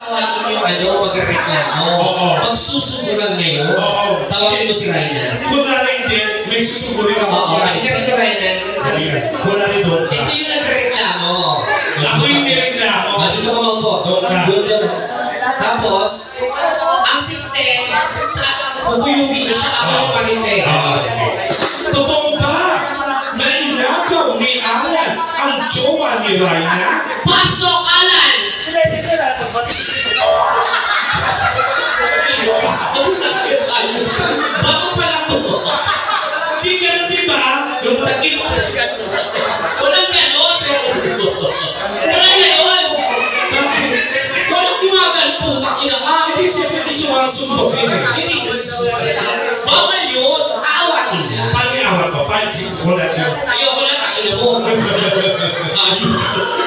Tawagin yung magreklamo. Magsusuguran ngayon. Tawagin mo si Ryan. Kunwari hindi, may susugurin ako. Ito Ryan. Kunwari doon ka. Ito yung nagreklamo. Ako yung nireklamo. Dito ka maupo. Tapos, ang system, kukuyugin mo siya ako pa rin kayo. Totoo ba na inagaw ni Alan ang jowa ni Ryan? Pasok, Alan! Bago pa lang ito. Di gano'n, di ba? Walang gano'n, sir. Walang gano'n. Walang gumagalpo. Takina ka. Hindi siyempre gusto mga sundokin eh. Hindi. Bawal yun. Aawatin na. Paano awat mo? Paano wala yun? Ayoko na, takina mo.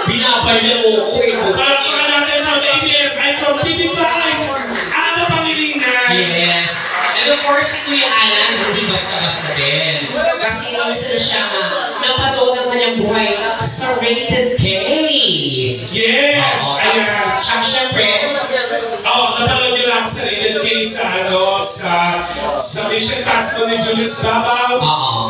Binabay na mo ko eh. Palakpakan natin ng ABS-I from TV5. Ano pang hilingan? Yes. And of course, si Kuya Alan, hindi basta-basta din. Kasi minsan siya nga, napanood ang kanyang buhay sa Rated K. Yes! Ayan. Tsaka syempre, napanood nyo lang sa Rated K sa Mission Pasco ni Julius Babaw.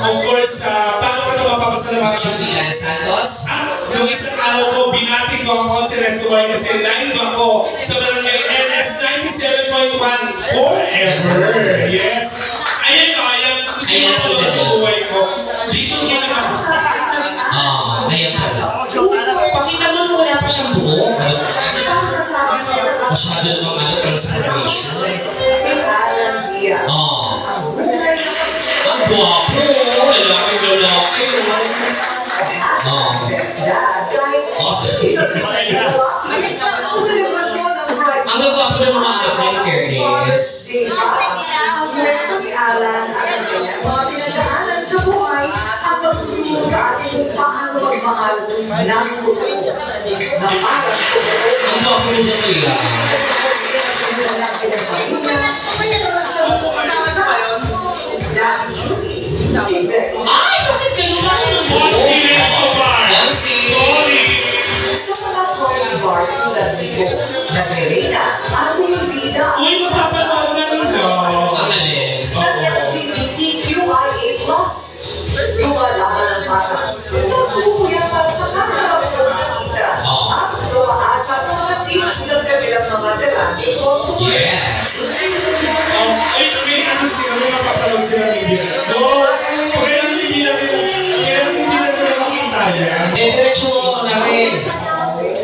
Of course, paano ko ito mapapasalamatan? Julian Santos. Nung isang araw ko, binati ko ang Consul Escobar kasi naindo ako sa barangay NS 97.1 forever. Yes. Ayan o, ayan. Gusto mo pala ang buhay ko. Dito ginagawa. Ayan pala. Pakita mo nung wala pa siyang buo. Masyado namang transformation. Ang guwapo. Lalaki. Ang gagwapo ng mga anak ng fairness. Ang gwapo mo siya kaya. Ay! Bakit ganun ako ng buo? Sorry! Sa mga Cory Bar tulad nito, na Verena, ang bida. Uy, mapapanood na nito. Ang alin. Na LGBTQIA+. Lumalaban ang patas. Nagpupuyan para sa kanila ng nakita. At lumaasa sa mga tips ng kabilang mga galante. Yes. Ay, may ano sila, may mapapanood sila hindi. No, kailangan hindi natin makita yan. Diretso mo na rin.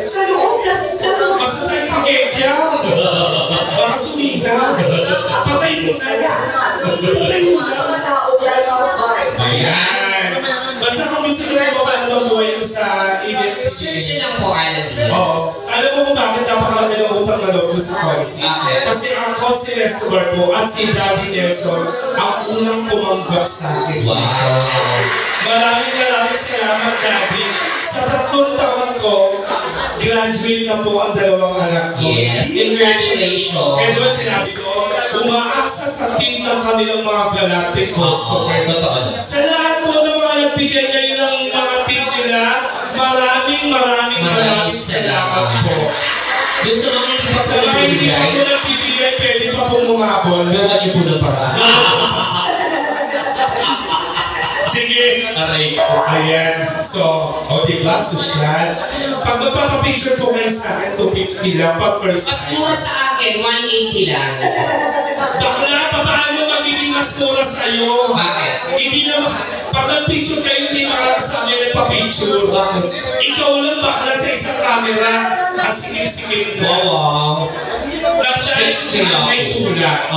Sa loob ng Masasayang si Kekya. Baka sumita. Patay mo na. Patay mo sa mga taong lalakay. Ayan. Basta kung gusto nyo mo paano ang buhay mo sa ABS. Search lang po, Alan. Oo. Alam mo kung bakit napakalaki ng utang na loob sa Consi? Kasi ang Consi Escobar po at si Daddy Nelson ang unang tumanggap sa akin. Wow. Maraming salamat, Daddy. Sa 3 taon ko, graduate na po ang 2 anak ko. Yes, congratulations. Kaya diba sinabi ko, umaaksa sa team ng kanilang mga galactic customer. Sa lahat po ng mga nagbigay ngayon ng mga team nila, maraming salamat po. Yung sa mga hindi pa Sa mga hindi pa po nagbibigay, pwede pa pong umabol. Gawa niyo po ng paraan. Sige. Aray. Ayan. So, diba, social. Pag magpapapicture po kayo sa akin, 250 lang pag first Mas time. mura sa akin, 180 lang. Bakla, paano magiging mas mura sa'yo? Bakit? Hindi na, pag nag-picture kayo, hindi makakasama yung nagpa-picture. Bakit? Ikaw lang bakla sa isang camera. Ang sikip-sikip na. Wow. May sulat.